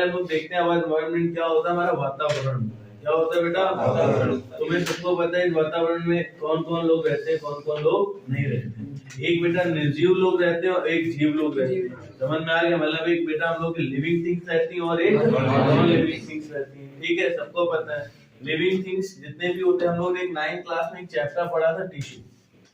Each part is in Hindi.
हम लोग देखते हैं हमारा एनवायरनमेंट क्या होता है, हमारा वातावरण क्या होता है बेटा, वातावरण। तुम्हें सबको पता है इस वातावरण में कौन कौन लोग रहते हैं, कौन कौन लोग नहीं रहते। एक बेटा निर्जीव लोग रहते हैं और एक जीव लोग रहते हैं, समझ में आ गया। मतलब एक बेटा हम लोग की लिविंग थिंग्स रहती है और एक नॉन लिविंग थिंग्स रहती है, ठीक है, सबको पता है। लिविंग थिंग्स जितने भी होते हैं, हम लोग ने एक 9th क्लास में एक चैप्टर पढ़ा था टिश्यू,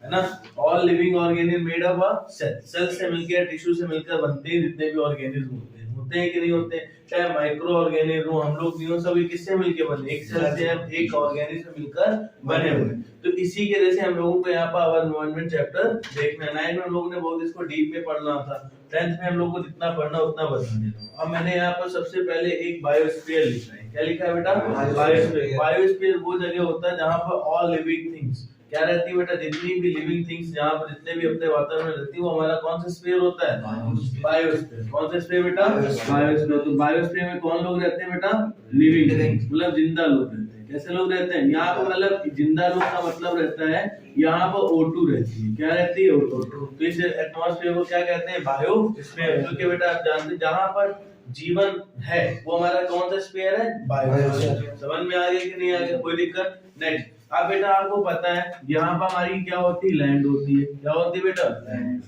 है ना। All living organism made up of cell, cell से मिलकर टिश्यू से मिलकर बनते हैं जितने भी ऑर्गेनिज्म होते हैं कि नहीं होते, चाहे माइक्रो ऑर्गेनिज्म हो, हम लोग भी हो, सभी किससे मिलकर बने, एक सेल से, एक ऑर्गेनिज्म से मिलकर बने हुए। तो इसी के वजह से हम लोगों को यहाँ पर आवर एनवायरनमेंट चैप्टर देखना है। 9th में हम लोगों ने बहुत इसको डीप में पढ़ना था, 10th में हम लोग को जितना पढ़ना उतना बता देना। अब मैंने यहाँ पर सबसे पहले एक बायोस्फीयर लिखा है, क्या लिखा है बेटा, बायोस्फीयर। बायोस्फीयर वो जगह होता है जहाँ पर ऑल लिविंग थिंग्स क्या रहती है बेटा, जितनी भी लिविंग थिंग्स जहाँ पर जितने भी अपने वातावरण में रहती है वो हमारा कौन सा स्फीयर होता है, बायोस्फीयर। कौन सा स्फीयर बेटा, बायोस्फीयर। तो बायोस्फीयर में कौन लोग रहते हैं बेटा, लिविंग थिंग्स, मतलब जिंदा लोग रहते हैं। कैसे लोग रहते हैं, यहाँ पर मतलब जिंदा लोग का मतलब रहता है यहाँ पर O2 रहती है, क्या रहती है, O2। तो इस एटमॉस्फेयर को क्या कहते हैं, बायोस्फीयर। क्योंकि बेटा आप जानते हैं जहाँ पर जीवन है वो हमारा कौन सा स्फीयर है, बायोस्फीयर। समझ में आ गया कि नहीं आ गया, कोई दिक्कत। नेक्स्ट, अब बेटा आपको पता है यहाँ पर हमारी क्या होती है, लैंड होती है। क्या होती है बेटा, लैंड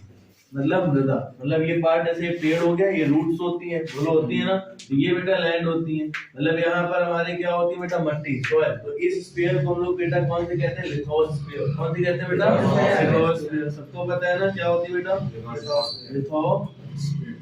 मतलब मृदा, मतलब ये पार्ट जैसे पेड़ हो गया, ये रूट्स होती है, फूल होती है ना, तो ये बेटा लैंड होती है। मतलब यहाँ पर हमारे क्या होती है बेटा, मट्टी, सोइल। तो इस स्फीयर को हम लोग बेटा कौन से कहते हैं, लिथोस्फीयर। कौन सी कहते हैं बेटा, लिथोस्फीयर। सबको पता है ना क्या होती है बेटा, लिथोस्फीयर।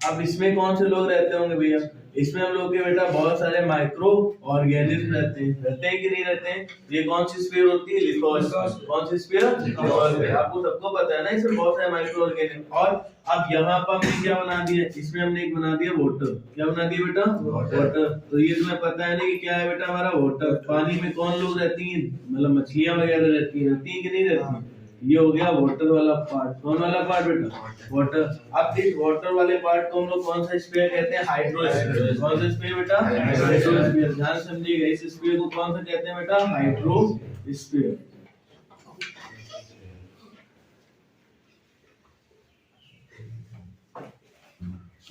अब इसमें कौन से लोग रहते होंगे भैया, इसमें हम लोग के बेटा बहुत सारे माइक्रो ऑर्गेनिज्म रहते हैं कि नहीं रहते हैं। ये कौन सी स्फीयर होती है, लिथोस्फीयर। कौन सी स्फीयर, लिथोस्फीयर। आपको सबको पता है ना, इसमें बहुत सारे माइक्रो ऑर्गेनिज्म। और अब यहाँ पर हमने क्या बना दिया, इसमें हमने एक बना दिया वाटर। क्या बना दिया बेटा, वाटर। तो ये तुम्हें पता है ना कि क्या है बेटा, हमारा वाटर। पानी में कौन लोग रहती हैं, मतलब मछलियां वगैरह रहती हैं कि नहीं रहती हैं। ये हो गया वाटर वाला पार्ट। कौन वाला पार्ट बेटा, वाटर। अब इस वाटर वाले पार्ट को हम लोग कौन सा स्फीयर कहते हैं, हाइड्रोस्फीयर। कौन सा स्फीयर बेटा, हाइड्रोस्फीयर। ध्यान समझिएगा, इस स्फीयर को कौन सा कहते हैं बेटा, हाइड्रोस्फीयर।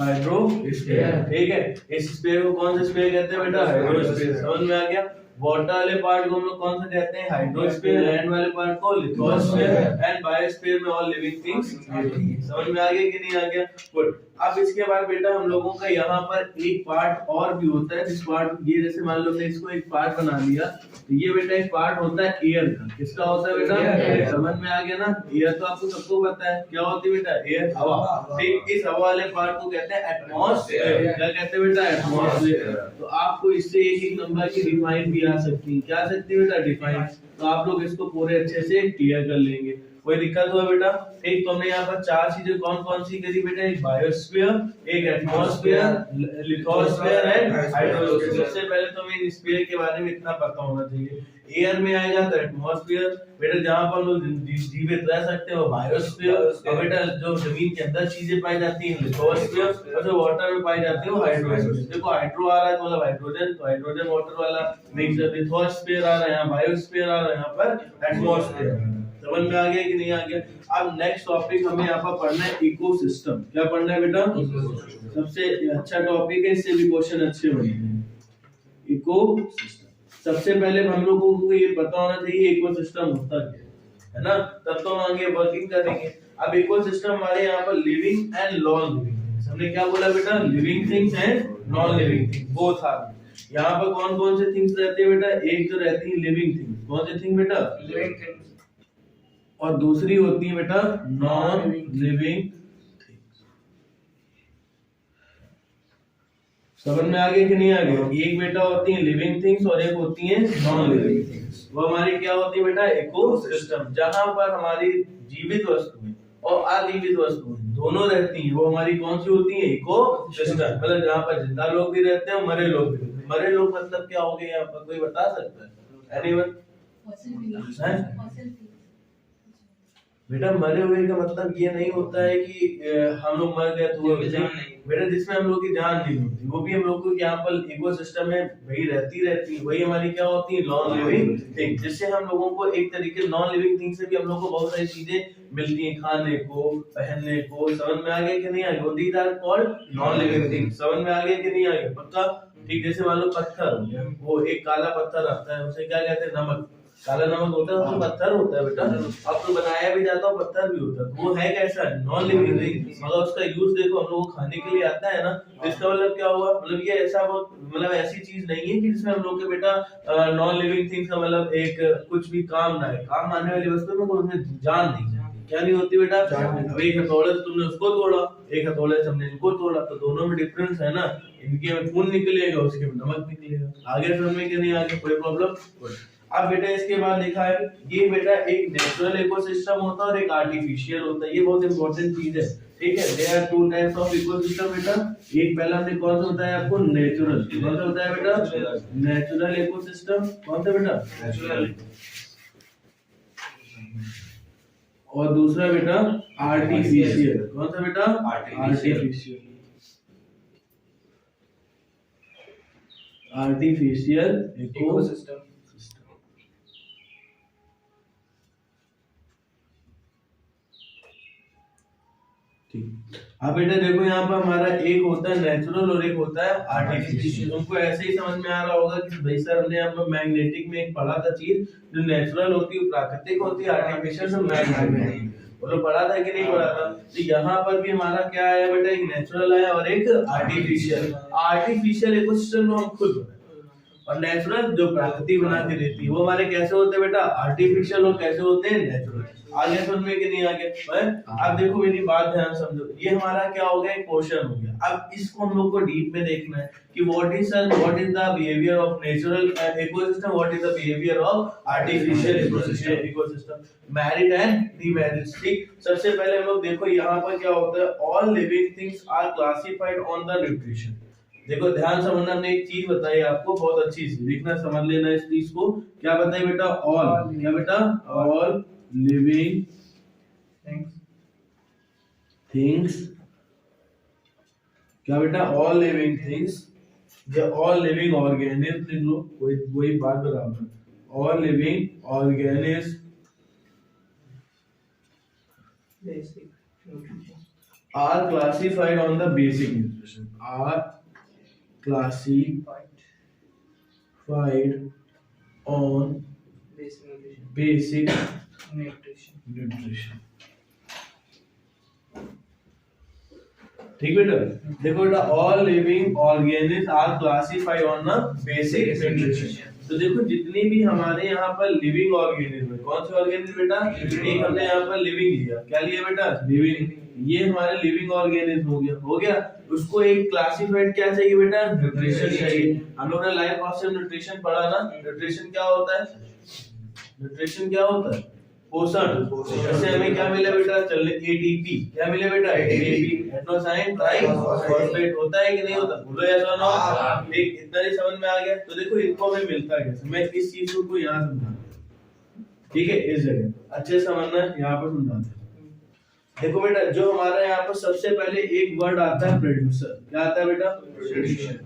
हाइड्रोस्फीयर, ठीक है। इस स्फीयर को कौन सा स्फीयर कहते हैं बेटा, हाइड्रोस्फीयर। समझ में आ गया। वाटर वाले पार्ट को हम लोग कौन सा कहते हैं, हाइड्रोस्फीयर। लैंड वाले पार्ट को लिथोस्फीयर। एंड बायोस्फीयर में ऑल लिविंग थिंग्स। समझ में आ गया कि नहीं आ गया, गुड। अब इसके बाद बेटा हम लोगों का यहाँ पर एक पार्ट और भी होता है, जिस पार्ट ये जैसे मान लो मैं इसको एक पार्ट बना लिया, तो ये बेटा एक पार्ट होता है एयर का। किसका होता है बेटा, समझ में आ गया ना। एयर तो आपको सबको पता है क्या होती है बेटा, एयर, हवा। ठीक, इस हवा वाले पार्ट को कहते हैं एटमॉस्फेयर। क्या कहते हैं बेटा, एटमॉस्फेयर। तो आपको इससे एक नंबर की डिफाइन भी आ सकती है, क्या आ सकती है बेटा, डिफाइन। तो आप लोग इसको पूरे अच्छे से क्लियर कर लेंगे, कोई दिक्कत हुआ बेटा। ठीक, तो हमने यहाँ पर चार चीजें कौन कौन सी करी बेटा, एक बायोस्फीयर, एक एटमॉस्फेयर, लिथोस्फीयर एंड हाइड्रोस्फीयर। सबसे पहले तो हमें स्फीयर के बारे में इतना पता होना चाहिए। एयर में आएगा तो एटमॉस्फेयर बेटा, जहाँ पर हम लोग जीवित रह सकते हैं वो बायोस्फीयर। और बेटा जो जमीन के अंदर चीजें पाई जाती हैं लिथोस्फीयर, और जो वाटर में पाई जाती है वो हाइड्रोस्फीयर। देखो हाइड्रो आ रहा है तो मतलब हाइड्रोजन, तो हाइड्रोजन वाटर वाला मिक्सचर। लिथोस्फीयर आ रहा है, यहाँ बायोस्फीयर आ रहा है, यहाँ पर एटमॉस्फेयर। समझ में आ गया कि नहीं आ गया। अब नेक्स्ट टॉपिक हमें यहाँ पर पढ़ना है इकोसिस्टम। क्या पढ़ना है बेटा, सबसे अच्छा टॉपिक है, इससे भी क्वेश्चन अच्छे बनते हैं। इकोसिस्टम, सबसे पहले हम लोगों को ये पता होना चाहिए इकोसिस्टम होता क्या है ना, तब तो हम आगे वर्किंग करेंगे। अब इकोसिस्टम हमारे यहाँ पर लिविंग एंड नॉन लिविंग, हमने क्या बोला बेटा, living things and non living things both are. यहाँ पर कौन कौन से थिंग्स रहते हैं बेटा, एक जो रहती है लिविंग थिंग्स। कौन सी थिंग बेटा, लिविंग थिंग्स। और दूसरी होती है बेटा नॉन लिविंग थिंग्स। समझ में आ गया कि नहीं आ गया। एक बेटा होती है लिविंग थिंग्स और एक होती है नॉन लिविंग थिंग्स। वो हमारी क्या होती है बेटा, इकोसिस्टम। जहां पर हमारी जीवित वस्तुएं और अजीवित वस्तुएं दोनों रहती हैं, वो हमारी कौन सी होती है, इकोसिस्टम। मतलब जहां पर जिंदा लोग भी रहते हैं और मरे लोग भी रहते हैं। मरे लोग मतलब क्या हो गए यहाँ पर, कोई बता सकता है, एनीवन? बेटा मरे हुए का मतलब ये नहीं होता है कि हम लोग मर गए तो वो बेटा जिसमें हम लोग की जान नहीं होती, वो भी हम लोग को यहाँ पर इकोसिस्टम में वही रहती है, वही हमारी क्या होती है, नॉन लिविंग थिंग। जिससे हम लोगों को एक तरीके नॉन लिविंग थिंग से भी हम लोग को बहुत सारी चीजें मिलती हैं, खाने को, पहनने को। समझ में आ गया कि नहीं आ गया? These are called non living thing. समझ में आ गया कि नहीं आ गया? पक्का? ठीक। जैसे मान लो पत्थर हो गया, वो एक काला पत्थर आता है, उसे क्या कहते हैं? नमक। काला नमक होता है, उसमें पत्थर होता है बेटा, अब तो बनाया भी जाता है, पत्थर भी होता है, वो है कैसा? Non living thing. मगर उसका यूज देखो हम लोग को खाने के लिए आता है ना, तो इसका मतलब क्या हुआ? मतलब ये ऐसा मतलब ऐसी चीज नहीं है कि जिसमें हम लोग के बेटा नॉन लिविंग थिंग्स का मतलब एक कुछ भी काम ना है। काम आने वाली वस्तु में उसमें जान नहीं, क्या नहीं होती बेटा? अब एक हथौड़े से तुमने उसको तोड़ा, एक हथौड़े से हमने इनको तोड़ा, तो दोनों में डिफरेंस है ना। इनके में खून निकलेगा, उसके में नमक निकलेगा। आगे समझ में कि नहीं आगे? कोई प्रॉब्लम? अब बेटा इसके बाद लिखा है, ये बेटा एक नेचुरल इकोसिस्टम होता है और एक आर्टिफिशियल होता है। ये बहुत इंपॉर्टेंट चीज है, ठीक है। There are two types of ecosystem बेटा। एक पहला हमने कौन सा बताया आपको? नेचुरल। कौन सा बताया बेटा? Natural ecosystem. कौन सा बेटा? नेचुरल। और दूसरा बेटा आर्टिफिशियल। कौन सा बेटा? आर्टिफिशियल। Artificial ecosystem. अब बेटा देखो यहाँ पर हमारा एक होता है नेचुरल और एक होता है आर्टिफिशियल। तुमको ऐसे ही समझ में आ रहा होगा कि भाई सर हमने यहाँ पर मैग्नेटिक में एक पढ़ा था चीज, जो नेचुरल होती है प्राकृतिक होती है, आर्टिफिशियल मैग्नेटिक। बोलो पढ़ा था कि नहीं पढ़ा था? तो यहाँ पर भी हमारा क्या आया बेटा? एक नेचुरल आया और एक आर्टिफिशियल। आर्टिफिशियल इकोसिस्टम हम खुद बनाए, और नेचुरल जो प्रकृति बना के देती है, वो हमारे कैसे होते हैं बेटा? आर्टिफिशियल। और कैसे होते हैं? नेचुरल। आगे समझ में कि नहीं आगे? अब देखो मेरी बात ध्यान समझो, ये हमारा क्या हो गया? एक क्वेश्चन हो गया। अब इसको हम लोग को डीप में देखना है कि what is the behaviour of natural ecosystem, what is the behaviour of artificial ecosystem, married and demarried. ठीक। सबसे पहले हम लोग देखो यहाँ पर क्या होता है, all living things are classified on the nutrition. देखो ध्यान समझना, हमने एक चीज बताई आपको बहुत अच्छी सी, देखना समझ लेना इस चीज को। क्या बताई बेटा? ऑल। क्या बेटा? All living things. क्या बेटा? ऑल लिविंग थिंग्स या ऑल लिविंग ऑर्गेनिज्म लिख लो, कोई वही बात बराबर। All living organism are classified on the basic nutrition, are classified on basic nutrition। ठीक बेटा? देखो बेटा, all living organism are classified on the basic nutrition. तो देखो जितनी भी हमारे यहाँ पर लिविंग ऑर्गेनिज्म है, कौन से ऑर्गेनिज्म बेटा? एक हमने यहाँ पर लिविंग लिया, क्या लिया बेटा? लिविंग। ये हमारे लिविंग ऑर्गेनिज्म हो गया। उसको एक क्लासिफाइड क्या चाहिए बेटा? न्यूट्रिशन चाहिए। हम लोग ने लाइफ प्रोसेस न्यूट्रिशन पढ़ा ना। न्यूट्रिशन क्या होता है? न्यूट्रिशन क्या होता है? पोषण। जैसे हमें क्या मिला बेटा? चलने एटीपी। क्या मिला बेटा? ATP, adenosine triphosphate. होता है कि नहीं होता? बोलो यस और नो। ठीक, इतना ही समझ में आ गया। तो देखो इनको हमें मिलता है कैसे, मैं इस चीज को यहाँ समझा, ठीक है, इस जगह अच्छे समझना है, यहाँ पर समझाते हैं। देखो बेटा, जो हमारा यहाँ पर सबसे पहले एक वर्ड आता है प्रोड्यूसर। क्या आता है बेटा? प्रोड्यूसर।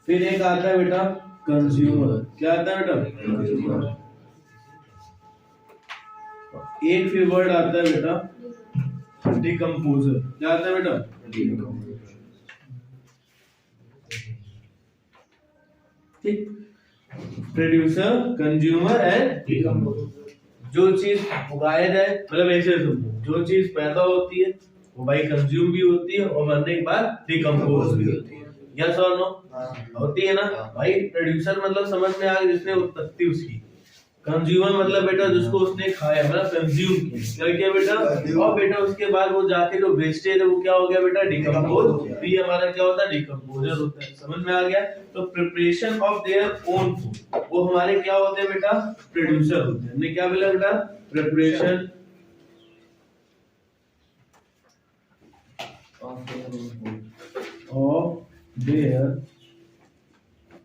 फिर एक आता है बेटा कंज्यूमर। क्या आता है बेटा? कंज्यूमर। एक फिर वर्ड आता है बेटा डिकम्पोजर। क्या आता है बेटा? डिकम्पोजर। ठीक, प्रोड्यूसर, कंज्यूमर एंड डिकम्पोजर। जो चीज उगाया जाए, मतलब ऐसे समझो, जो चीज पैदा होती है वो भाई कंज्यूम भी होती है और मरने के बाद डिकम्पोज भी होती है। यस और नो? होती है ना भाई। प्रोड्यूसर मतलब समझ में आ गया, जिसने उत्पत्ति उसकी। कंज्यूमर मतलब बेटा जिसको उसने खाया, मतलब कंज्यूम किया। क्या बेटा? और बेटा उसके बाद वो जाके जो वेस्टेज है वो क्या हो गया बेटा? डिकम्पोज। तो ये हमारा क्या होता है? डिकम्पोजर होता है। समझ में आ गया? तो preparation of their own food, वो हमारे क्या होते हैं बेटा? प्रोड्यूसर होते हैं। हमने क्या बोला बेटा? Preparation of their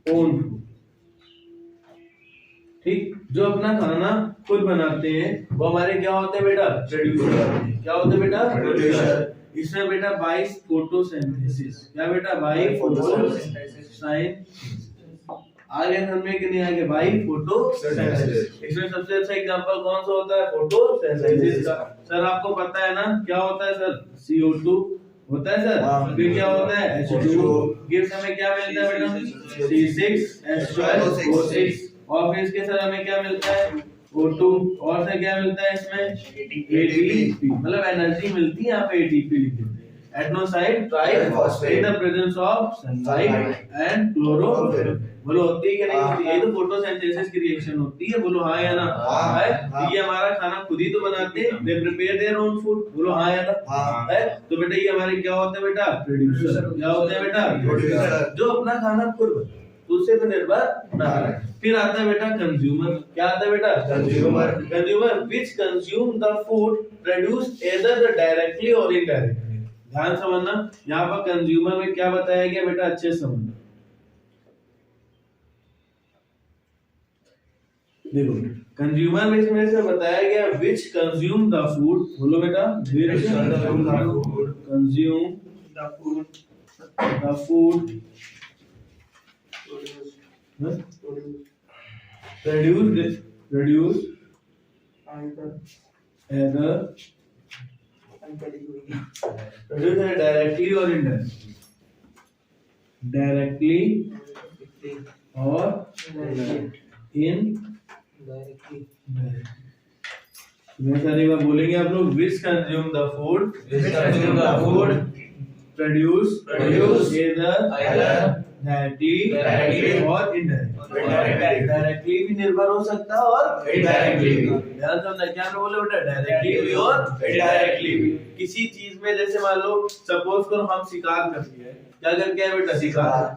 own food. ठीक, जो अपना खाना खुद बनाते हैं वो हमारे क्या होते हैं बेटा, प्रोड्यूसर। क्या होते हैं बेटा, प्रोड्यूसर। इसमें बेटा बाय फोटोसिंथेसिस, क्या बेटा, बाय फोटोसिंथेसिस। आगे हमें कि नहीं आगे, बाय फोटोसिंथेसिस। इसमें सबसे अच्छा एग्जांपल कौन सा होता है, फोटोसिंथेसिस का। सर आपको पता है ना क्या होता है सर, CO2 होता है सर, फिर क्या होता है H2, गिव्स हमें क्या मिलता है बेटा, C6H12O6, और फिर इसके सर हमें क्या मिलता है O2, और से क्या मिलता है इसमें ATP, मतलब एनर्जी मिलती है यहाँ पे ATP लिखे थे। Adenosine triphosphate in the presence of sunlight and chlorophyll. बोलो होती है कि नहीं होती है, ये तो फोटोसिंथेसिस की रिएक्शन होती है, बोलो हाँ या ना, है। ये हमारा खाना खुद ही तो बनाते हैं, they prepare their own food, बोलो हाँ या ना, है। तो बेटा ये हमारे क्या होते हैं बेटा, प्रोड्यूसर। क्या होते हैं बेटा, प्रोड्यूसर, जो अपना खाना खुद बनाते हैं, दूसरे पे निर्भर ना रहे। फिर आता है बेटा कंज्यूमर। क्या आता है बेटा, consumer. Consumer which consume the food produced either directly और इनडायरेक्टली। ध्यान समझना, यहाँ पर कंज्यूमर में क्या बताया गया बेटा, अच्छे समझना। देखो कंज्यूमर में इसमें से बताया गया विच कंज्यूम द फूड, बोलो बेटा, विच consume the food, consume the food produced either directly or indirectly, directly or indirectly। मैं सारी बार बोलेंगे आप लोग, विच consume the food, produce either directly और इनडायरेक्टली। डायरेक्टली भी निर्भर हो सकता है और इनडायरेक्टली भी। ध्यान समझना, क्या बोले बेटा, डायरेक्टली भी और इनडायरेक्टली भी। किसी चीज में जैसे मान लो सपोज करो हम शिकार करते हैं, क्या करके है बेटा,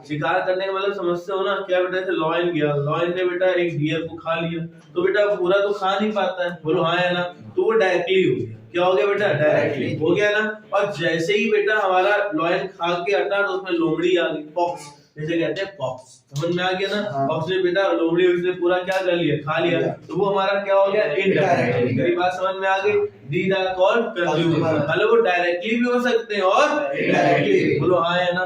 शिकार करने का मतलब समझते हो ना, क्या बेटा, जैसे लॉयन गया, लॉयन ने बेटा एक डियर को खा लिया, तो बेटा पूरा तो खा नहीं पाता है, बोलो हाँ है ना, तो वो डायरेक्टली हो गया। क्या हो गया बेटा, डायरेक्टली हो गया ना। और जैसे ही बेटा हमारा लॉयन खा के हटा तो उसमें लोमड़ी आ गई, पॉक्स जैसे कहते हैं, पॉक्स, समझ में आ गया ना। पॉक्स ने बेटा लोमड़ी उसने पूरा क्या कर लिया, खा लिया, तो वो हमारा क्या हो गया, इनडायरेक्टली। मेरी बात समझ में आ गई, दीज आर कॉल्ड कंज्यूमर। मतलब वो डायरेक्टली भी हो सकते हैं और इनडायरेक्टली, बोलो हाँ है ना,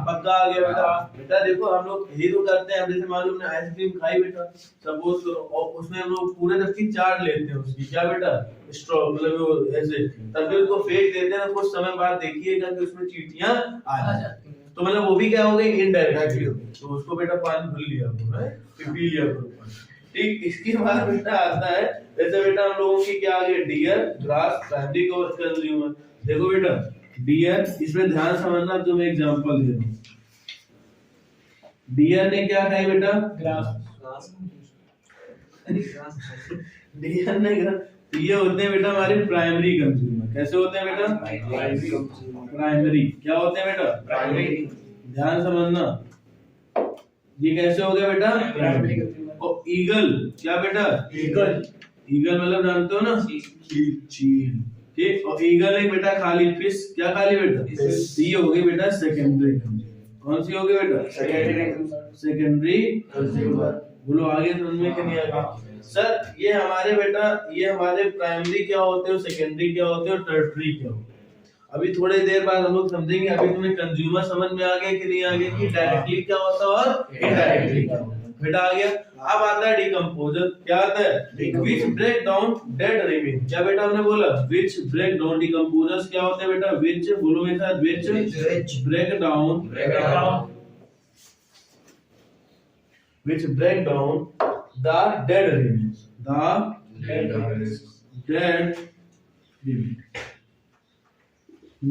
पक्का आ गया बेटा। बेटा देखो हम लोग यही तो करते हैं, जैसे मान लो हमने आइसक्रीम खाई बेटा, सपोज करो, और उसमें हम लोग पूरे तक की चाट लेते हैं उसकी, क्या बेटा, स्ट्रॉ, मतलब वो ऐसे, तब भी उसको फेंक देते हैं, कुछ समय बाद देखिएगा कि उसमें चींटियां आ जाती हैं, तो मतलब वो भी क्या हो गई, इनडायरेक्टली। तो उसको बेटा पानी भूल लिया करो, फिर पी लिया करो पानी। ठीक, इसके बाद बेटा आता है, जैसे बेटा हम लोगों की क्या आ गई, डियर, ग्रास, प्राइमरी कंज्यूमर। देखो बेटा डियर, इसमें ध्यान समझना, तुम्हें एग्जांपल दे दूं। डियर ने क्या खाई बेटा, ग्रास। डियर ने ग्रास, ये होते हैं बेटा हमारे प्राइमरी कंज्यूमर। कैसे होते हैं बेटा, प्राइमरी। क्या होते हैं बेटा, प्राइमरी। ध्यान समझना, ये कैसे हो गया बेटा, प्राइमरी कंज्यूमर। और ईगल, क्या बेटा, ईगल, ईगल मतलब जानते हो ना, चील। ठीक, और ईगल ने बेटा खा ली फिश, क्या खा ली बेटा, ये हो गई बेटा सेकेंडरी कंज्यूमर। कौन सी हो गई बेटा, सेकेंडरी कंज्यूमर। बोलो आगे समझ में कि नहीं आएगा सर। ये हमारे बेटा, ये हमारे प्राइमरी क्या होते हैं, सेकेंडरी क्या होते हैं, और टर्टरी क्या होते हैं। अभी थोड़ी देर बाद हम लोग समझेंगे। अभी तुम्हें कंज्यूमर समझ में आ गया कि नहीं आ गया, कि डायरेक्टली क्या होता है और इनडायरेक्टली क्या होता है, बेटा आ गया। अब आता है डिकम्पोजर। क्या आता है, which break down dead remain. क्या बेटा हमने बोला, विच ब्रेक डाउन। डिकम्पोजर्स क्या होते हैं बेटा, विच, बोलो मेरे साथ, which break down, which break down the dead remains, dead remains।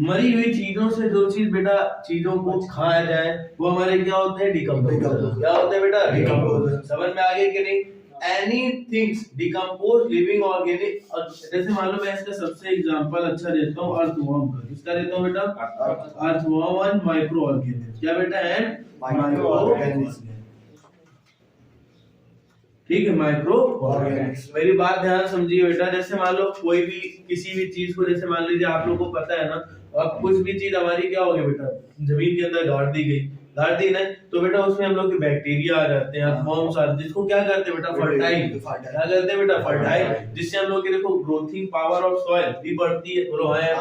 मरी हुई चीजों से जो चीज बेटा, चीजों को खाया जाए, वो हमारे क्या होते हैं, डिकम्पोजर। क्या होते हैं बेटा, डिकम्पोजर। समझ में आ गया कि नहीं। एनीथिंग्स डिकम्पोज लिविंग ऑर्गेनिक। जैसे मान लो मैं इसका सबसे एग्जांपल अच्छा देता हूँ, अर्थवर्म का। किसका देता हूँ बेटा, अर्थवर्म एंड माइक्रो ऑर्गेनिज्म। क्या बेटा, एंड माइक्रो ऑर्गेनिज्म। ठीक है, माइक्रो ऑर्गेनिज्म। मेरी बात ध्यान समझिए बेटा। जैसे मान लो कोई भी किसी भी चीज को, जैसे मान लीजिए आप लोगों को पता है ना, अब कुछ भी चीज हमारी क्या हो गई बेटा, जमीन के अंदर गाड़ दी गई, धरती नहीं, तो बेटा उसमें हम लोग के बैक्टीरिया आ जाते हैं, अर्थवॉर्म्स आ, जिसको क्या करते हैं बेटा फर्टाइल, क्या करते हैं बेटा फर्टाइल, जिससे हम लोग के देखो ग्रोथिंग पावर ऑफ सॉइल भी बढ़ती है। बोलो है,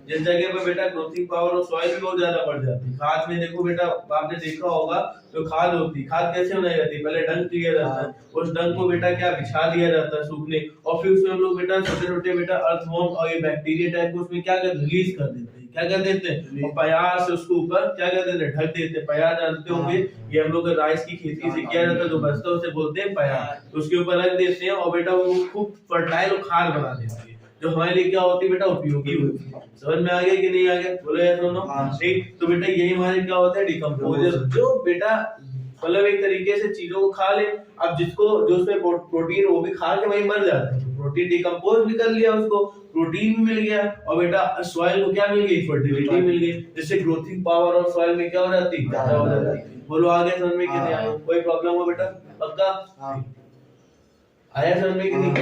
जिस जगह पे बेटा ग्रोथिंग पावर ऑफ सॉइल भी बहुत ज्यादा बढ़ जाती है। खाद में देखो बेटा, आपने देखा होगा तो खाद होती है, खाद कैसे बनाई जाती है, पहले डंक लिया जाता है, उस डंक को बेटा क्या बिछा दिया जाता है सूखने, और फिर उसमें हम लोग बेटा छोटे छोटे बेटा अर्थवॉर्म और ये बैक्टीरिया टाइप को उसमें क्या कर रिलीज कर देते हैं, क्या कर देते हैं, और प्याज से उसको ऊपर क्या कर देते हैं, ढक देते हैं। प्याज जानते होंगे, ये हम लोग राइस की खेती से किया जाता है, जो बचता है उसे बोलते हैं प्याज, तो उसके ऊपर रख देते हैं और बेटा वो खूब फर्टाइल और खाद बना देती है, जो हमारे लिए क्या होती है बेटा उपयोगी होती है। समझ में आ गया कि नहीं आ गया, बोलो यार दोनों ठीक। तो बेटा यही हमारे क्या होता है डिकम्पोजर, जो बेटा मतलब एक तरीके से चीजों को खा ले। अब जिसको जो उसमें प्रोटीन वो भी खा के वही मर जाते हैं, प्रोटीन डिकम्पोज भी कर लिया, उसको प्रोटीन भी मिल गया, और बेटा सॉइल को क्या मिल गई, फर्टिलिटी मिल गई, जिससे ग्रोथिंग पावर ऑफ सॉइल में क्या हो जाती है, ज्यादा हो जाती है। बोलो आगे समझ में कि नहीं आया, कोई प्रॉब्लम हो बेटा, पक्का आया समझ में कि नहीं।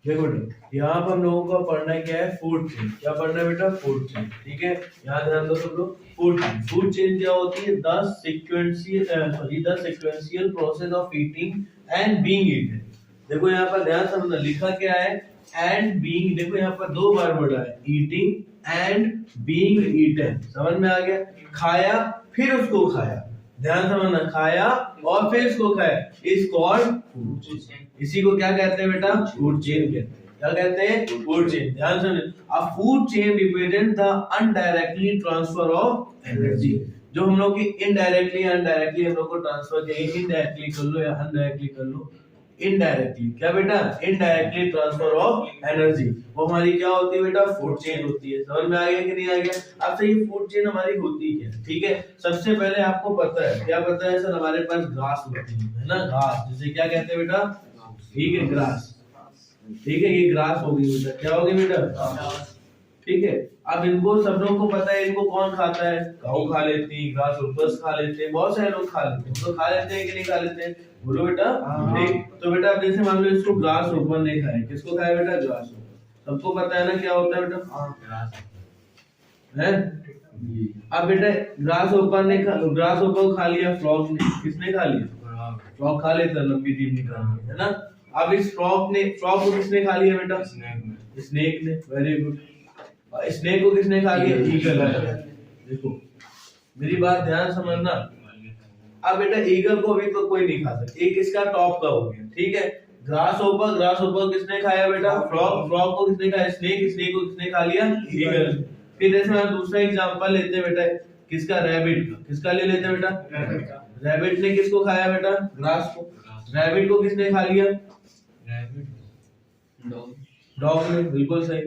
देखो यहाँ पर हम लोगों को पढ़ना क्या है, फूड चेन। क्या पढ़ना है बेटा, फूड चेन, ठीक है। यहाँ ध्यान दो सब लोग, फूड चेन। फूड चेन क्या होती है, the sequential process of eating and being eaten. देखो यहाँ पर ध्यान समझना, लिखा क्या है, एंड बीइंग, देखो यहाँ पर दो बार बोला है, ईटिंग एंड बीइंग ईटन, समझ में आ गया। खाया फिर उसको खाया, ध्यान समझना, खाया और फिर इसको खाया, इज कॉल्ड फूड चेन। इसी को क्या कहते हैं बेटा, फूड चेन कहते हैं। क्या कहते हैं, फूड चेन। ध्यान समझना, a food chain represent the indirectly transfer of energy, जो हम लोग की इनडायरेक्टली अनडायरेक्टली हम लोग को ट्रांसफर चाहिए, इनडायरेक्टली कर लो या अनडायरेक्टली कर लो, इनडायरेक्टली, क्या बेटा, इनडायरेक्टली ट्रांसफर ऑफ एनर्जी, वो हमारी क्या होती है बेटा, फूड चेन होती है। समझ में आ गया कि नहीं आ गया। अब से ये फूड चेन हमारी होती है, ठीक है। सबसे पहले आपको पता है, क्या पता है सर, हमारे पास घास होती है ना, घास, जिसे क्या कहते हैं बेटा, ठीक है, ग्रास, ठीक है, ये ग्रास होगी बेटा, क्या होगी बेटा, ठीक है। अब इनको सब लोगों को पता है, इनको कौन खाता है, काऊ खा लेती है, ग्रास होपर्स खा लेते हैं, बहुत सारे लोग खा लेते हैं, तो खा लेते हैं कि नहीं खा लेते हैं, बोलो बेटा, ठीक। तो बेटा अब जैसे मान लो इसको ग्रास होपर नहीं खाए, किसको खाया बेटा, ग्रास होपर, सबको पता है ना क्या होता है बेटा, है। अब बेटा ग्रास होपर ने ग्रास होपर को खा लिया, फ्रॉग ने, किसने खा लिया, फ्रॉग खा लेता है, लंबी टीम निकाल, है ना। अब इस फ्रॉग को किसने खा लिया बेटा, स्नेक ने, वेरी गुड। स्नेक को किसने खा लिया, ईगल। देखो मेरी बात ध्यान समझना, अब बेटा ईगल को भी तो कोई नहीं खा सकता, एक इसका टॉप का हो गया, ठीक है। ग्रास होपर किसने खाया बेटा, फ्रॉग को किसने खाया, स्नेक को किसने खा लिया, ईगल। फिर जैसे हम दूसरा एग्जांपल लेते हैं बेटा, किसका, रैबिट का, किसका ले लेते हैं बेटा, रैबिट ने किसको खाया बेटा, ग्रास को। रैबिट को किसने खा लिया, डॉग ने, बिल्कुल सही।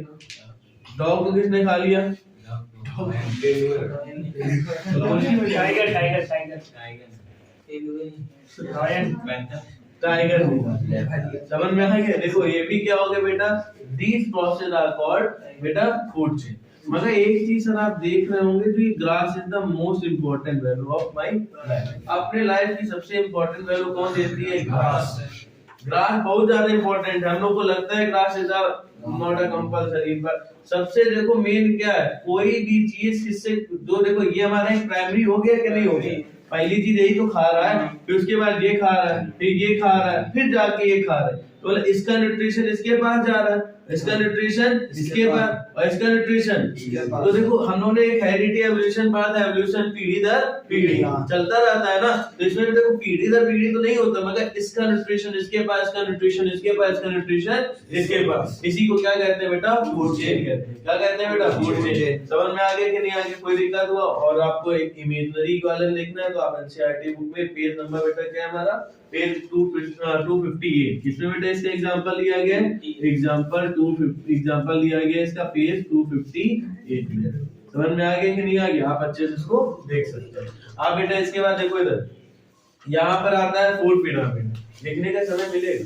डॉग को किसने खा लिया, टाइगर समझ में आ गया। देखो ये भी क्या हो गया बेटा, दीज प्रोसेस आर कॉल्ड बेटा फूड चेन। मगर एक चीज सर आप देख रहे होंगे कि grass is the most important value of my life. अपने लाइफ की सबसे इंपॉर्टेंट वैल्यू कौन देती है, ग्रास। ग्रास बहुत ज्यादा इंपॉर्टेंट है, हम लोग को लगता है grass is not a compulsory, पर सबसे देखो मेन क्या है, कोई भी चीज जिससे जो देखो ये हमारा एक प्राइमरी हो गया कि नहीं हो गया, पहली चीज यही तो खा रहा है, फिर उसके बाद ये खा रहा है, फिर ये खा रहा है, फिर जाके ये खा रहा है, तो इसका न्यूट्रिशन इसके पास जा रहा है, इसका न्यूट्रिशन इसके पास, और इसका न्यूट्रिशन। तो देखो हम लोगों ने एक हेरिडिटी एवोल्यूशन पढ़ा था, एवोल्यूशन पीढ़ी दर पीढ़ी चलता रहता है ना, तो इसमें देखो पीढ़ी दर पीढ़ी तो नहीं होता, मगर इसका न्यूट्रिशन इसके पास, इसका न्यूट्रिशन इसके पास, इसका न्यूट्रिशन इसके पास, इसी को क्या कहते हैं बेटा, फूड चेन कहते हैं। क्या कहते हैं बेटा, फूड चेन। समझ में आ गया कि नहीं आ गया, कोई दिक्कत हुआ। और आपको एक इमेजिनरी वाला लिखना है, तो आप एनसीईआरटी बुक में पेज नंबर बेटा क्या है हमारा, पेज 258, किसमें बेटा इसका एग्जांपल लिया गया है, एग्जांपल 250 एग्जांपल लिया गया है इसका पेज 258 में। समझ में आ गया कि नहीं आ गया, आप अच्छे से इसको देख सकते हैं। आप बेटा इसके बाद देखो इधर, यहाँ पर आता है फूड पिरामिड, लिखने का समय मिलेगा,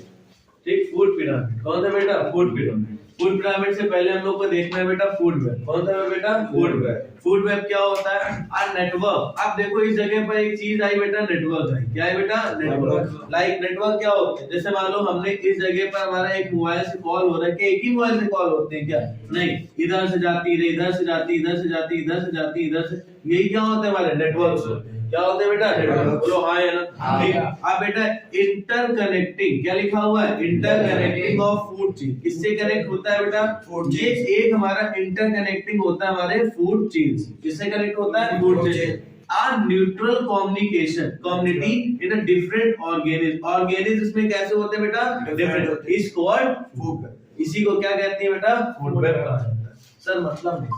ठीक। फूड पिरामिड कौन सा बेटा, फूड पिरामिड। फूड पिरामिड से पहले हम लोग को देखना है बेटा फूड वेब, कौन सा है बेटा, फूड वेब। फूड वेब क्या होता है, अ नेटवर्क। अब देखो इस जगह पर एक चीज आई बेटा, नेटवर्क है, क्या है बेटा, नेटवर्क। लाइक नेटवर्क क्या होता है, जैसे मान लो हमने इस जगह पर हमारा एक मोबाइल से कॉल हो रहा है, कि एक ही मोबाइल से कॉल होते हैं क्या, नहीं, इधर से जाती है, इधर से जाती, इधर से जाती, इधर से जाती, इधर से यही क्या होते हैं हमारे नेटवर्क्स होते हैं। क्या होते हैं बेटा? नेटवर्क। बोलो हाँ है ना? ठीक। अब बेटा इंटरकनेक्टिंग क्या लिखा हुआ है? Interconnecting of food chain. किससे कनेक्ट होता है बेटा? Food chain. ये एक हमारा इंटरकनेक्टिंग होता है हमारे फूड चेन से। किससे कनेक्ट होता है? Food chain. A neutral communication community in a different organism इसमें कैसे होते हैं बेटा? Different is called food web। इसी को क्या कहते हैं बेटा? फूड वेब कहा जाता है। सर मतलब नहीं,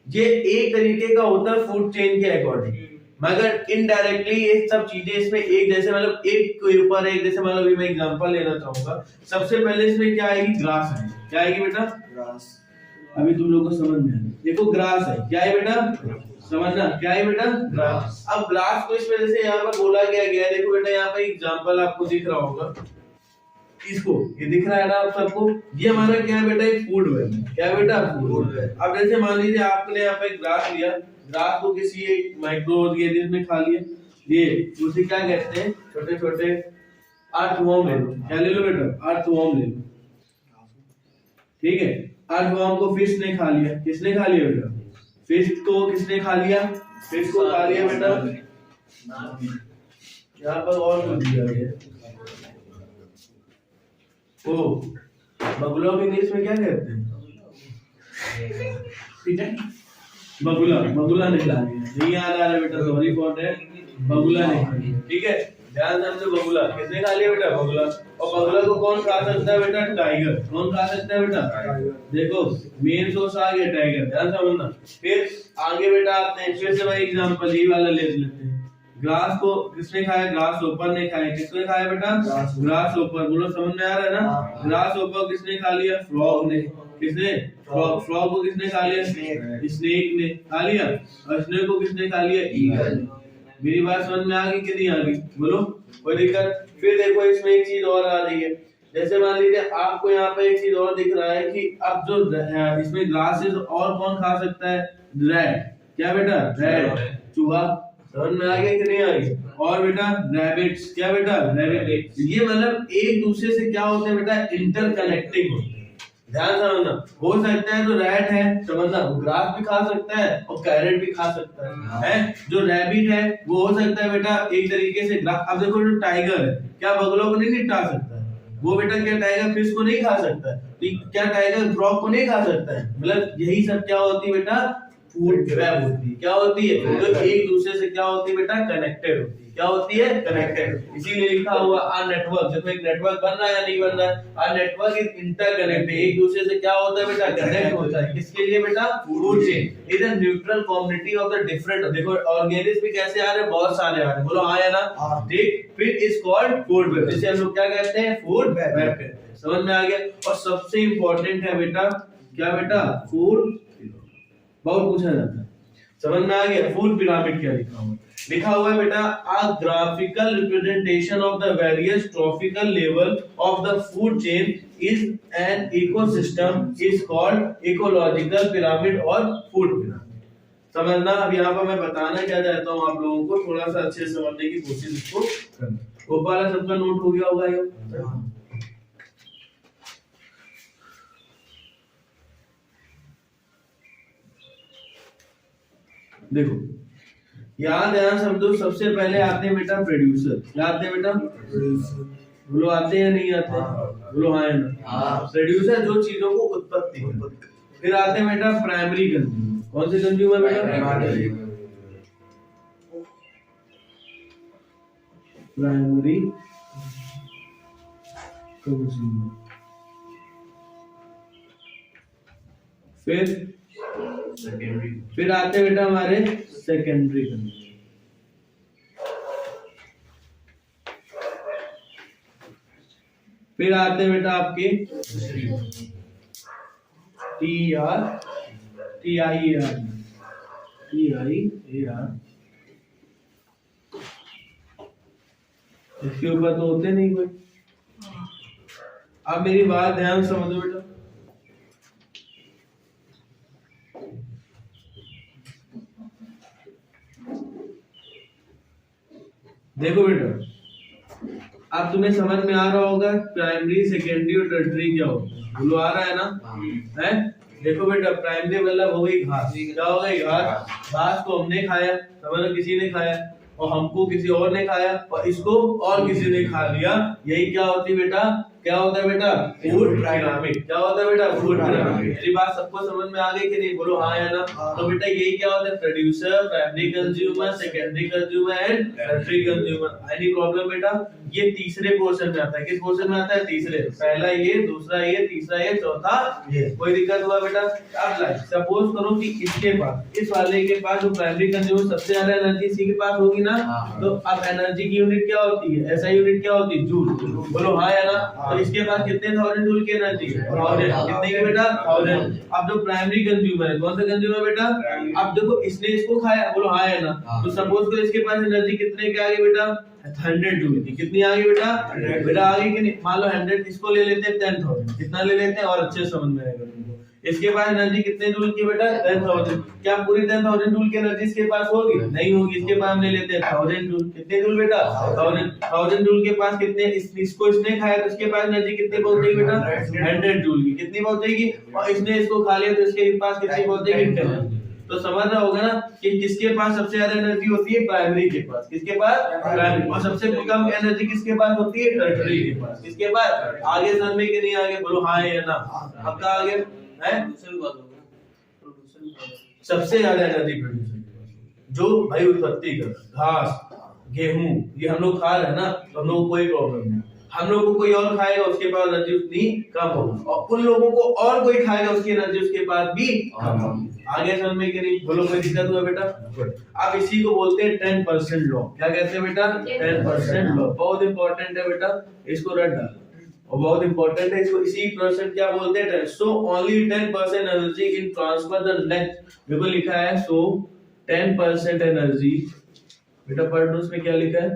ये एक तरीके का होता है फूड चेन के अकॉर्डिंग, मगर इनडायरेक्टली ये सब चीजें इसमें एक जैसे मतलब एक के ऊपर एक जैसे मतलब मैं एग्जांपल लेना चाहूंगा। सबसे पहले इसमें क्या आएगी? ग्रास है। क्या आएगी बेटा? ग्रास। अभी तुम लोगों को समझ में आया? देखो ग्रास है। क्या है बेटा? समझना क्या है बेटा? ग्रास। अब ग्रास को इस वजह से यहाँ पर बोला गया है। देखो बेटा यहाँ पे एग्जांपल आपको दिख रहा होगा, इसको ये दिख रहा है ना आप सबको? ये हमारा क्या है बेटा? एक फूड वेब। क्या है बेटा? Food web. अब जैसे मान लीजिए आपने यहाँ पे ग्रास लिया, ग्रास को किसी एक माइक्रो ऑर्गेनिज्म में खा लिया, ये उसे क्या कहते हैं? छोटे छोटे अर्थवर्म ले लो। क्या ले लो बेटा? अर्थवर्म ले लो। ठीक है, अर्थवर्म को फिश ने खा लिया। किसने खा लिया बेटा? फिश को किसने खा लिया? फिश को खा लिया बेटा। यहाँ पर और कुछ दिया है। ओ बगुला को इंग्लिश में क्या कहते हैं? बगुला। बगुला ने खा लिया। नहीं याद आ रहा बेटा? Sorry for that. बगुला ने खा लिया। ठीक है, ध्यान से समझो। बगुला किसने खा लिया बेटा? बगुला। और बगुला को कौन खा सकता है बेटा? टाइगर। कौन खा सकता है बेटा? देखो मेन सोर्स आ गया टाइगर। ध्यान समझना। फिर आगे बेटा आते हैं, फिर से वही एग्जांपल ये वाला ले लेते हैं। ग्रास को किसने खाया? ग्रास ओपर ने खाया। किसने खाया बेटा? ग्रास ओपर। बोलो समझ में आ रहा है ना? ग्रास ओपर किसने खा लिया? फ्रॉग ने। किसने? फ्रॉग। फ्रॉग को किसने खा लिया? स्नेक ने खा लिया। और स्नेक को किसने खा लिया? ईगल। मेरी बात समझ में आ गई कि नहीं आ गई? बोलो कोई दिक्कत? फिर देखो इसमें एक चीज और आ रही है। जैसे मान लीजिए आपको यहाँ पे एक चीज और दिख रहा है कि अब जो इसमें ग्रासेस और कौन खा सकता है? रैट। क्या बेटा? रैट। चूहा। समझ में आ गया कि नहीं आ गई? और बेटा रैबिट्स। क्या बेटा? रैबिट। ये मतलब एक दूसरे से क्या होते हैं बेटा? इंटरकनेक्टिंग होते हैं। ध्यान समझना। हो सकता है जो रैट है समझना वो ग्रास भी खा सकता है और कैरेट भी खा सकता है। जो रैबिट है वो हो सकता है बेटा एक तरीके से ग्रास। अब देखो जो टाइगर है, क्या बगुलों को नहीं निपटा सकता है? वो बेटा क्या टाइगर फिश को नहीं खा सकता है? क्या टाइगर फ्रॉग को नहीं खा सकता है? मतलब यही सब क्या होती है बेटा? फूड वेब होती है। क्या होती है? जो एक दूसरे से क्या होती है बेटा? कनेक्टेड होती है। क्या होती है? कनेक्टेड। इसीलिए लिखा हुआ आ नेटवर्क। जब एक नेटवर्क बन रहा है या नहीं बन रहा है? आ नेटवर्क इज इंटरकनेक्टेड। एक दूसरे से क्या होता है बेटा? कनेक्ट होता है। किसके लिए बेटा? Food chain is a neutral community of the different. देखो ऑर्गेनिज्म भी कैसे आ रहे हैं? बहुत सारे आ रहे हैं। बोलो हाँ या ना? ठीक। फिर इज कॉल्ड फूड वेब, जिसे हम लोग क्या कहते हैं? फूड वेब कहते हैं। समझ में आ गया? और सबसे इंपॉर्टेंट है बेटा क्या बेटा? फूड। बहुत पूछा जाता है। समझ में आ गया? फूड पिरामिड क्या लिखा हुआ है? लिखा हुआ है बेटा a graphical representation of the various trophical level of the food chain is an ecosystem is called ecological pyramid और food pyramid। समझना। अब यहाँ पर मैं बताना क्या चाहता हूँ आप लोगों को, थोड़ा सा अच्छे से समझने की कोशिश इसको करना। वो वाला सबका नोट हो गया होगा ये? देखो यहाँ ध्यान समझो। सबसे पहले आते हैं बेटा प्रोड्यूसर। क्या आते हैं बेटा? प्रोड्यूसर। बोलो आते हैं या नहीं आते? बोलो हाँ या ना? प्रोड्यूसर जो चीजों को उत्पत्ति करते हैं। फिर आते हैं बेटा प्राइमरी कंज्यूमर। कौन से कंज्यूमर बेटा? Primary consumer. फिर आते हैं बेटा हमारे सेकेंडरी कंज्यूमर। फिर आते हैं बेटा आपके TIAR। इसके ऊपर तो होते नहीं कोई। अब मेरी बात ध्यान समझो बेटा। देखो बेटा अब तुम्हें समझ में आ रहा होगा प्राइमरी सेकेंडरी और टर्टियरी क्या होता है? बोलो आ रहा है ना? है? देखो बेटा प्राइमरी मतलब हो गई घास। क्या हो गई? घास। घास को हमने खाया, समझ लो किसी ने खाया, और हमको किसी और ने खाया, और इसको और किसी ने खा लिया, यही क्या होती है बेटा, क्या होता है बेटा, फूड पिरामिड। क्या होता है बेटा, फूड पिरामिड। मेरी बात सबको समझ में आ गई कि नहीं, बोलो हाँ या ना। तो बेटा यही क्या होता है, producer, primary consumer, secondary consumer and tertiary consumer. Any problem बेटा? ये तीसरे पोर्शन में आता है। किस पोर्शन में आता है, तीसरे। पहला ये, दूसरा ये, तीसरा ये, चौथा ये। कोई दिक्कत हुआ बेटा? अब सपोज करो कि इसके पास, इस वाले के पास जो प्राइमरी कंज्यूमर सबसे ज्यादा एनर्जी इसी के पास होगी ना, तो अब एनर्जी की यूनिट क्या होती है, ऐसा यूनिट क्या होती है, जूल। बोलो हाँ या ना। तो इसके पास कितने 1000 जूल की एनर्जी है, 1000। कितने की बेटा, 1000। अब जो प्राइमरी कंज्यूमर है, कौन सा कंज्यूमर बेटा, अब देखो इसने इसको खाया, बोलो हाँ या ना। तो सपोज करो इसके पास एनर्जी कितने की आ गई बेटा, 100 जूल की। कितनी आ गई बेटा, बेटा आ गई कि नहीं। मान लो 100, इसको ले लेते हैं 10,000। कितना ले लेते हैं, और अच्छे समझ में आएगा तुमको। इसके पास एनर्जी कितने जूल की बेटा, 10,000। क्या पूरी 10,000 जूल की एनर्जी इसके पास होगी, नहीं होगी। इसके पास हम ले लेते हैं 1000 जूल। कितने जूल बेटा, 1000 जूल के पास कितने, इसको इसने खाया तो इसके पास एनर्जी कितनी पहुंचेगी बेटा, 100 जूल की। कितनी पहुंचेगी, और इसने इसको खा लिया तो इसके पास कितनी पहुंचेगी, 10। तो समझ रहा होगा ना कि किसके पास सबसे ज्यादा एनर्जी होती है, प्राइमरी के पास। किसके पास, प्राइमरी। और सबसे कम एनर्जी किसके पास होती है, टर्शियरी के पास। किसके पास, आगे समझ में कि नहीं आगे, बोलो हाँ या ना। अब का आगे है, सबसे ज्यादा एनर्जी प्रोड्यूसर के पास, जो भाई उत्पत्ति कर घास, गेहूं, ये हम लोग खा रहे हैं ना, तो हम लोग को कोई प्रॉब्लम नहीं। हम लोग को कोई और खाएगा उसके पास एनर्जी उतनी कम होगी, और उन लोगों को और कोई खाएगा उसकी एनर्जी उसके पास भी कम होगी। आगे समझ में कि नहीं, बोलो कोई दिक्कत हुआ बेटा। अब इसी को बोलते हैं 10% लॉ। क्या कहते हैं बेटा, 10% लॉ। बहुत इंपॉर्टेंट है बेटा, इसको रट डाल, और बहुत इंपॉर्टेंट है इसको। इसी परसेंट क्या बोलते हैं, so only 10% energy in transfer the next. देखो लिखा है सो 10% एनर्जी, बेटा पढ़ लो उसमें क्या लिखा है,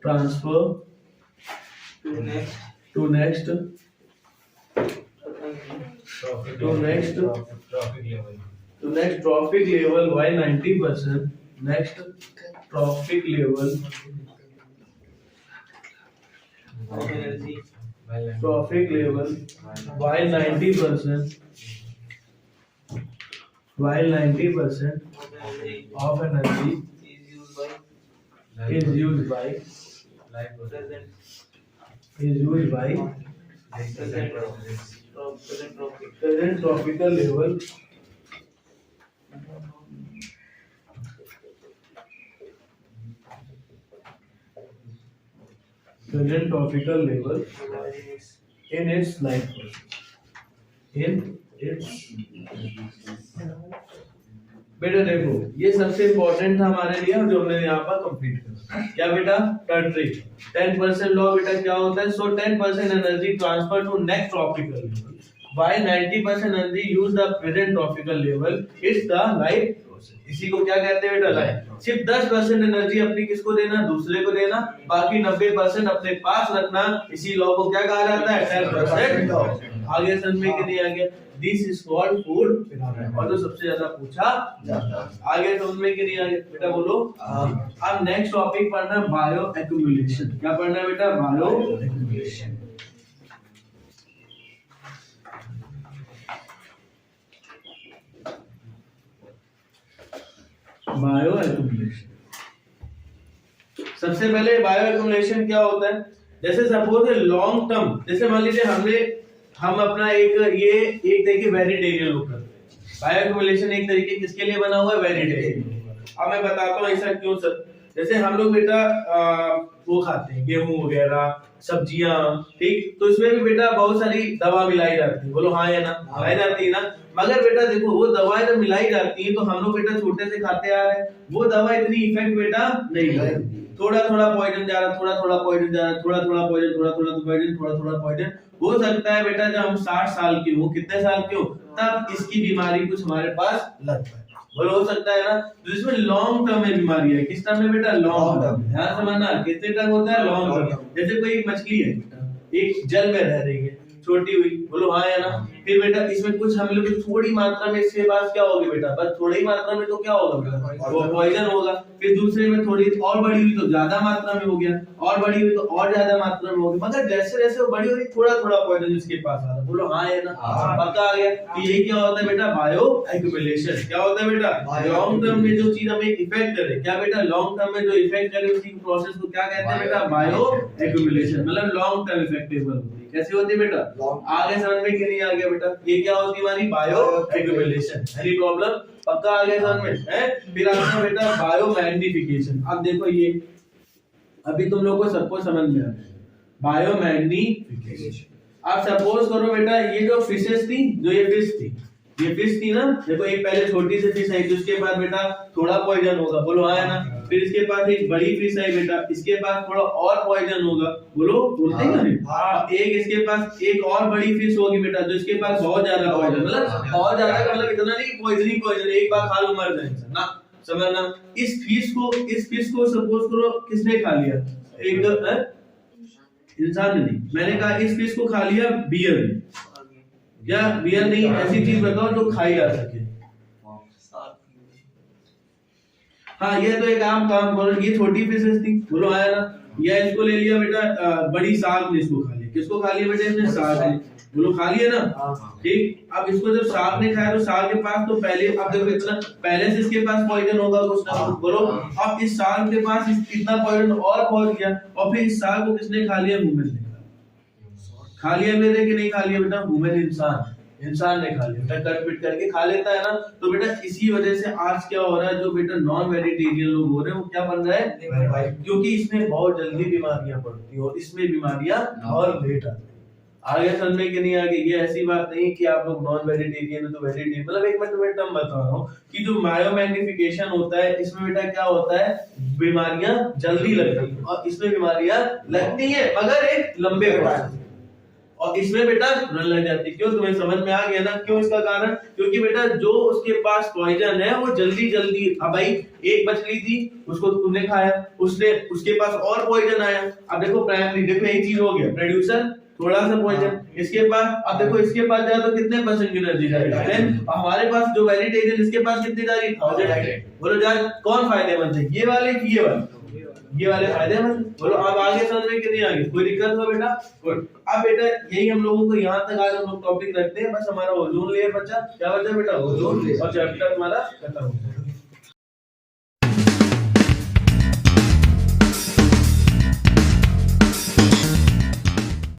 transfer to next trophic level by 90%, next trophic level by 90%, while 90% of energy is used by present tropical level in its life बेटा देखो ये सबसे इंपॉर्टेंट था हमारे लिए, जो हमने यहाँ पर कंप्लीट करा। क्या बेटा, टर्शियरी 10% लॉ बेटा क्या होता है, so 10% energy transfer to next tropical level by 90% energy use the present tropical level, it's the life process. इसी को क्या कहते हैं बेटा, लाइफ। सिर्फ 10% एनर्जी अपनी किसको देना, दूसरे को देना, बाकी 90% अपने पास रखना। इसी लॉ को क्या कहा जाता है, 10% लॉ। आगे समझ में कि नहीं आगे, this is called food pyramid, और जो सबसे ज्यादा पूछा जाता है। आगे समझ में कि नहीं आगे, बेटा बोलो। अब नेक्स्ट टॉपिक पढ़ना है बायो एक्यूमुलेशन। क्या पढ़ना है बेटा, बायो एक्यूमुलेशन। बायो एक्यूमुलेशन, सबसे पहले बायो एक्यूमुलेशन क्या होता है, जैसे सपोज लॉन्ग टर्म, जैसे मान लीजिए हम अपना एक देखिए वेजिटेरियन लोग करते हैं। बायो एक्यूमुलेशन एक तरीके किसके लिए बना हुआ है, वेजिटेरियन। अब मैं बताता हूँ ऐसा क्यों सर। जैसे हम लोग बेटा वो खाते हैं गेहूं वगैरह, सब्जियां, ठीक, तो इसमें भी बेटा बहुत सारी दवा मिलाई जाती है। बोलो हाँ या ना, मिलाई जाती है ना। मगर बेटा देखो वो दवाएं जब मिलाई जाती है तो हम लोग बेटा छोटे से खाते आ रहे हैं, वो दवा इतनी इफेक्ट बेटा नहीं करती। थोड़ा थोड़ा पॉइजन जा रहा, थोड़ा थोड़ा पॉइजन जा रहा, थोड़ा थोड़ा पॉइजन, थोड़ा थोड़ा पॉइजन, थोड़ा थोड़ा पॉइजन। हो सकता है बेटा जब हम 60 साल के हो, कितने साल के हो, तब इसकी बीमारी कुछ हमारे पास लग पाए। बोलो हो सकता है ना। तो इसमें लॉन्ग टर्म में बीमारी है। किस टर्म में बेटा, लॉन्ग टर्म। ध्यान समझना, कितने टर्म होता है, लॉन्ग टर्म। जैसे कोई मछली है बेटा, एक जल में रह रही है, छोटी हुई, बोलो हाँ या ना। फिर बेटा इसमें कुछ हम लोग थोड़ी मात्रा में इसके पास क्या होगी बेटा, बस थोड़ी मात्रा में तो क्या होगा बेटा, वो पॉइजन होगा। फिर दूसरे में थोड़ी और बड़ी हुई तो ज्यादा मात्रा में हो गया, और बड़ी हुई तो और ज्यादा मात्रा में हो गया, मगर जैसे जैसे वो बड़ी हो रही थोड़ा थोड़ा पॉइजन इसके पास आ रहा। बोलो हाँ है ना, पक्का आ गया। तो यही क्या होता है बेटा, बायो एक्यूमुलेशन। क्या होता है बेटा, लॉन्ग टर्म में जो चीज हमें इफेक्ट करे, क्या बेटा, लॉन्ग टर्म में जो इफेक्ट करे उसी प्रोसेस को क्या कहते हैं बेटा, बायो एक्यूमुलेशन, मतलब लॉन्ग टर्म इफेक्टेबल होती है। कैसे होती है बेटा, आगे समझ में कि नहीं आ गया बेटा, ये क्या होती है हमारी बायो एक्यूमुलेशन। एनी प्रॉब्लम, पक्का आ गया समझ में है। फिर आता है बेटा बायो मैग्निफिकेशन। अब देखो ये अभी तुम लोगों को सबको समझ में आ गया बायो मैग्निफिकेशन। अब सपोज करो बेटा ये जो फिशेस थी, जो ये फिश थी ना, देखो एक पहले छोटी सी फिश आई, तो उसके बाद बेटा थोड़ा पॉइजन होगा, बोलो हाँ है ना। फिर इसके पास एक बड़ी फिश आई बेटा, इसके पास थोड़ा और पॉइजन होगा, बोलो बोलते हैं ना। एक इसके पास एक और बड़ी फिश होगी बेटा, जो इसके पास बहुत ज्यादा पॉइजन, मतलब बहुत ज्यादा का मतलब इतना नहीं पॉइजन एक बार खा लो मर जाए ना, समझना। इस फिश को सपोज करो किसने खा लिया, एक इंसान ने नहीं, मैंने कहा इस फिश को खा लिया बियर ने, क्या बियर नहीं, ऐसी चीज बताओ जो खाई जा सके। हाँ ये तो एक आम काम बोलो, ये छोटी फिशेस थी, बोलो आया ना। या इसको ले लिया बेटा बड़ी शार्क ने इसको खा लिया, किसको खा लिया बेटा, इसने शार्क ने, बोलो खा लिया ना, ठीक। अब इसको जब शार्क ने खाया तो शार्क के पास तो पहले, अब देखो इतना पहले से इसके पास पॉइजन होगा कुछ ना कुछ, बोलो। अब इस शार्क के पास इतना पॉइजन और पहुंच गया, और फिर इस शार्क को किसने खा लिया, ह्यूमन ने खा लिया। मेरे कि नहीं खा लिया बेटा, ह्यूमन इंसान ने खा लिया, कट पिट करके खा लेता है ना। तो बेटा इसी वजह से आज क्या हो रहा है, जो बेटा नॉन वेजिटेरियन लोग हो रहे हैं वो क्या बन रहा है, क्योंकि इसमें बहुत जल्दी बीमारियां पड़ती हैं और इसमें बीमारियां और लेट आती है। आगे समझ में कि नहीं आगे, ये ऐसी बात नहीं कि आप लोग नॉन वेजिटेरियन है तो वेजिटेरियन, मतलब एक मैं तुम्हें टर्म बता रहा हूँ कि जो बायो मैग्निफिकेशन होता है इसमें बेटा क्या होता है, बीमारियां जल्दी लगती है और इसमें बीमारियां लगती है मगर एक लंबे प्रोसेस, और इसमें बेटा रन लग जाती। क्यों, तुम्हें समझ में आ गया ना क्यों इसका कारण, क्योंकि बेटा जो उसके पास पॉइजन है वो जल्दी जल्दी, अब भाई एक मछली थी उसको तुमने खाया, उसने उसके पास और पॉइजन आया। अब देखो प्राइमरी, देखो एक चीज हो गया प्रोड्यूसर, थोड़ा सा पॉइजन इसके पास, अब देखो इसके पास जाए तो कितने परसेंट एनर्जी जाएगी, हमारे पास जो वेजिटेरियन इसके पास कितनी जा रही, 1000। बोलो यार कौन फायदेमंद है, ये वाले कि ये वाले फायदेमंद, बोलो। अब आगे समझ में कि नहीं आगे, कोई दिक्कत हो बेटा, गुड। अब बेटा यही हम लोगों को यहाँ तक आज हम लोग टॉपिक रखते हैं, बस हमारा ओजोन लेयर बचा, क्या बचा बेटा, ओजोन, और चैप्टर हमारा खत्म हो गया।